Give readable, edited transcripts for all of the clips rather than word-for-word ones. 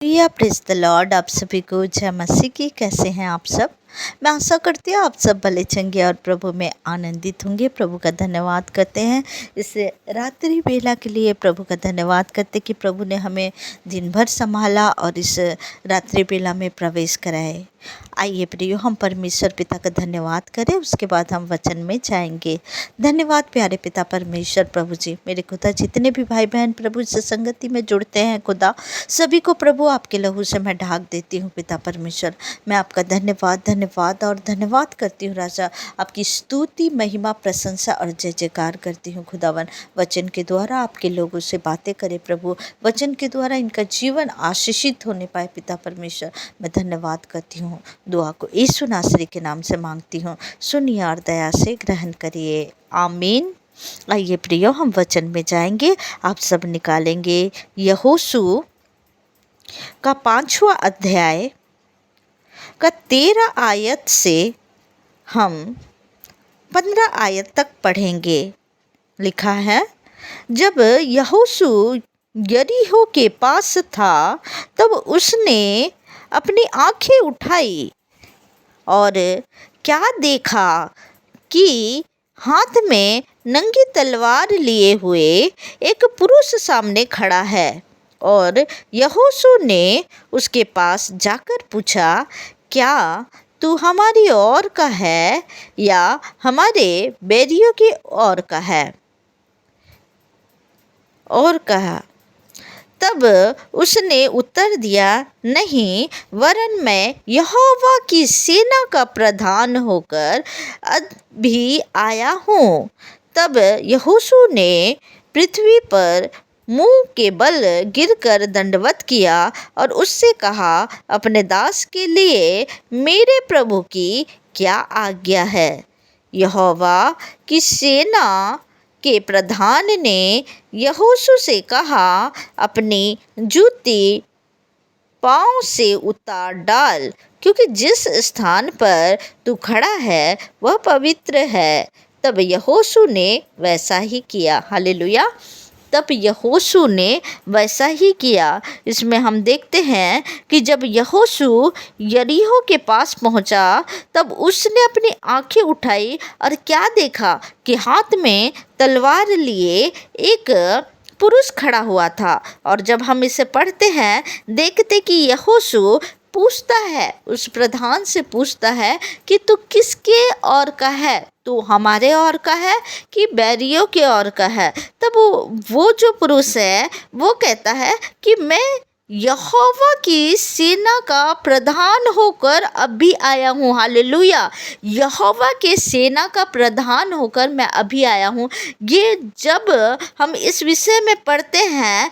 या praise the Lord. आप सभी को जय मसीह की। कैसे हैं आप सब? मैं आशा करती हूँ आप सब भले चंगे और प्रभु में आनंदित होंगे। प्रभु का धन्यवाद करते हैं इस रात्रि बेला के लिए। प्रभु का धन्यवाद करते कि प्रभु ने हमें दिन भर संभाला और इस रात्रि बेला में प्रवेश कराए। आइए प्रियो, हम परमेश्वर पिता का धन्यवाद करें, उसके बाद हम वचन में जाएंगे। धन्यवाद प्यारे पिता परमेश्वर प्रभु जी। मेरे खुदा जितने भी भाई बहन प्रभु से संगति में जुड़ते हैं खुदा, सभी को प्रभु आपके लहू से मैं ढाक देती हूँ। पिता परमेश्वर, मैं आपका धन्यवाद और धन्यवाद करती हूँ राजा। आपकी स्तुति महिमा प्रशंसा और जय जयकार करती हूँ खुदावन। वचन के द्वारा आपके लोगों से बातें करे प्रभु, वचन के द्वारा इनका जीवन आशीषित होने पाए। पिता परमेश्वर, मैं धन्यवाद करती हूँ। दुआ को यीशु नासरी के नाम से मांगती हूँ, सुनिए और दया से ग्रहण करिए। आमीन। आइए प्रियो, हम वचन में जाएंगे। आप सब निकालेंगे यहोशू का 5वां अध्याय का 13 आयत से हम 15 आयत तक पढ़ेंगे। लिखा है, जब यहोशू यरीहो के पास था तब उसने अपनी आंखें उठाई और क्या देखा कि हाथ में नंगी तलवार लिए हुए एक पुरुष सामने खड़ा है। और यहोशू ने उसके पास जाकर पूछा, क्या तू हमारी ओर का है या हमारे बैरियों की ओर का है? और कहा, तब उसने उत्तर दिया, नहीं, वरन मैं यहोवा की सेना का प्रधान होकर अभी आया हूँ। तब यहोशू ने पृथ्वी पर मुंह के बल गिरकर दंडवत किया और उससे कहा, अपने दास के लिए मेरे प्रभु की क्या आज्ञा है? यहोवा की सेना के प्रधान ने यहोशू से कहा, अपनी जूती पाँव से उतार डाल, क्योंकि जिस स्थान पर तू खड़ा है वह पवित्र है। तब यहोशू ने वैसा ही किया। हालेलुया। तब यहोशू ने वैसा ही किया। इसमें हम देखते हैं कि जब यहोशू यरीहो के पास पहुंचा तब उसने अपनी आंखें उठाई और क्या देखा कि हाथ में तलवार लिए एक पुरुष खड़ा हुआ था। और जब हम इसे पढ़ते हैं, देखते कि यहोशू पूछता है, उस प्रधान से पूछता है कि तू किसके ओर का है? तू हमारे ओर का है कि बैरियों के ओर का है? तब वो जो पुरुष है वो कहता है कि मैं यहोवा की सेना का प्रधान होकर अभी आया हूँ। हालेलुया। यहोवा के सेना का प्रधान होकर मैं अभी आया हूँ। ये जब हम इस विषय में पढ़ते हैं,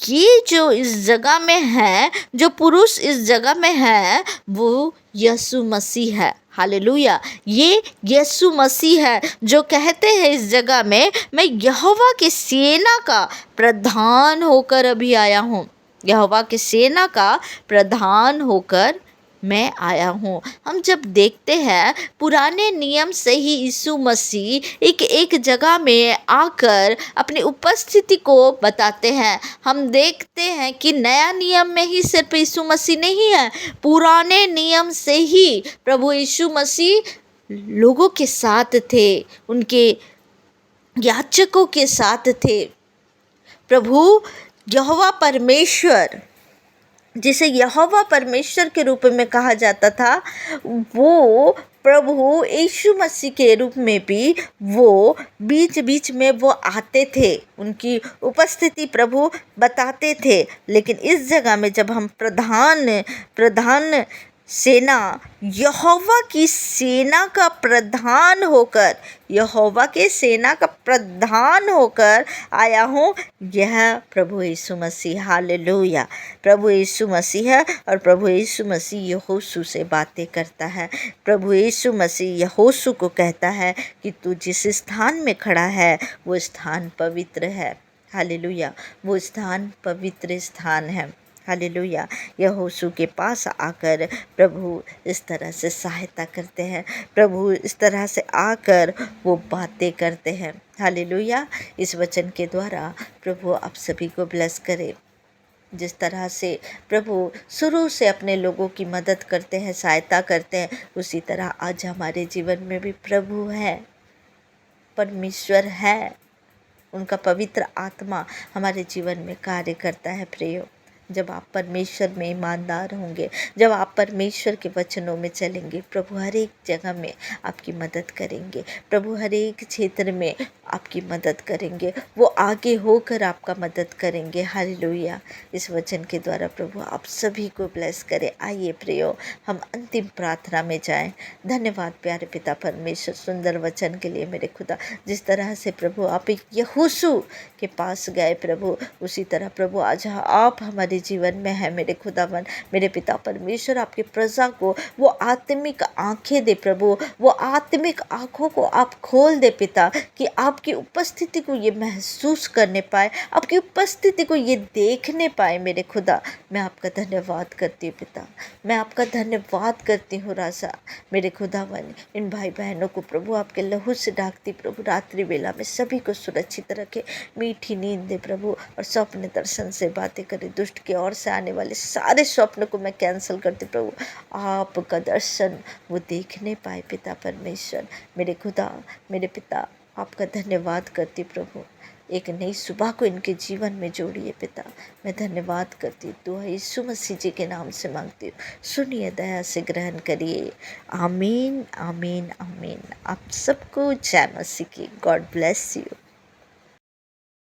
ये जो इस जगह में है, जो पुरुष इस जगह में है, वो यीशु मसीह है। हालेलुया। ये यीशु मसीह है जो कहते हैं इस जगह में, मैं यहोवा की सेना का प्रधान होकर अभी आया हूँ। यहोवा की सेना का प्रधान होकर मैं आया हूँ। हम जब देखते हैं पुराने नियम से ही यीशु मसीह एक जगह में आकर अपनी उपस्थिति को बताते हैं। हम देखते हैं कि नया नियम में ही सिर्फ यीशु मसीह नहीं है, पुराने नियम से ही प्रभु यीशु मसीह लोगों के साथ थे, उनके याजकों के साथ थे। प्रभु यहोवा परमेश्वर, जिसे यहोवा परमेश्वर के रूप में कहा जाता था, वो प्रभु यीशु मसीह के रूप में भी वो बीच बीच में वो आते थे, उनकी उपस्थिति प्रभु बताते थे। लेकिन इस जगह में जब हम प्रधान सेना, यहोवा की सेना का प्रधान होकर, यहोवा के सेना का प्रधान होकर आया हूँ, यह प्रभु यीशु मसीह। हालेलुया। प्रभु यीशु मसीह है और प्रभु यीशु मसीह यहोशू से बातें करता है। प्रभु यीशु मसीह यहोशू को कहता है कि तू जिस स्थान में खड़ा है वो स्थान पवित्र है। हालेलुया। वो स्थान पवित्र स्थान है। हालेलुया। यहोशू के पास आकर प्रभु इस तरह से सहायता करते हैं, प्रभु इस तरह से आकर वो बातें करते हैं। हालेलुया। इस वचन के द्वारा प्रभु आप सभी को ब्लेस करे। जिस तरह से प्रभु शुरू से अपने लोगों की मदद करते हैं, सहायता करते हैं, उसी तरह आज हमारे जीवन में भी प्रभु है, परमेश्वर है, उनका पवित्र आत्मा हमारे जीवन में कार्य करता है। प्रियो, जब आप परमेश्वर में ईमानदार होंगे, जब आप परमेश्वर के वचनों में चलेंगे, प्रभु हर एक जगह में आपकी मदद करेंगे, प्रभु हर एक क्षेत्र में आपकी मदद करेंगे, वो आगे होकर आपका मदद करेंगे। हालेलुया। इस वचन के द्वारा प्रभु आप सभी को ब्लेस करे। आइए प्रियो, हम अंतिम प्रार्थना में जाएं। धन्यवाद प्यारे पिता परमेश्वर, सुंदर वचन के लिए मेरे खुदा। जिस तरह से प्रभु आप यहोशू के पास गए प्रभु, उसी तरह प्रभु आज आप हमारे जीवन में है मेरे खुदावन, मेरे पिता परमेश्वर। आपके प्रजा को वो आत्मिक आंखें दे प्रभु, वो आत्मिक आंखों को आप खोल दे पिता, कि आपकी उपस्थिति को ये महसूस करने पाए, आपकी उपस्थिति को ये देखने पाए मेरे खुदा। मैं आपका धन्यवाद करती हूँ पिता, मैं आपका धन्यवाद करती हूँ राजा। मेरे खुदावन, इन भाई बहनों को प्रभु आपके लहू से ढाकती प्रभु, रात्रि बेला में सभी को सुरक्षित रखे, मीठी नींद दे प्रभु, और स्वप्न दर्शन से बातें करे। दुष्ट की ओर से आने वाले सारे स्वप्न को मैं कैंसिल करती प्रभु, आपका दर्शन वो देखने पाए पिता परमेश्वर। मेरे खुदा, मेरे पिता, आपका धन्यवाद करती प्रभु। एक नई सुबह को इनके जीवन में जोड़िए पिता, मैं धन्यवाद करती। दुआ यीशु मसीह जी के नाम से मांगती हूँ, सुनिए, दया से ग्रहण करिए। आमीन, आमीन, आमीन। आप सबको जय मसीह की। God bless you.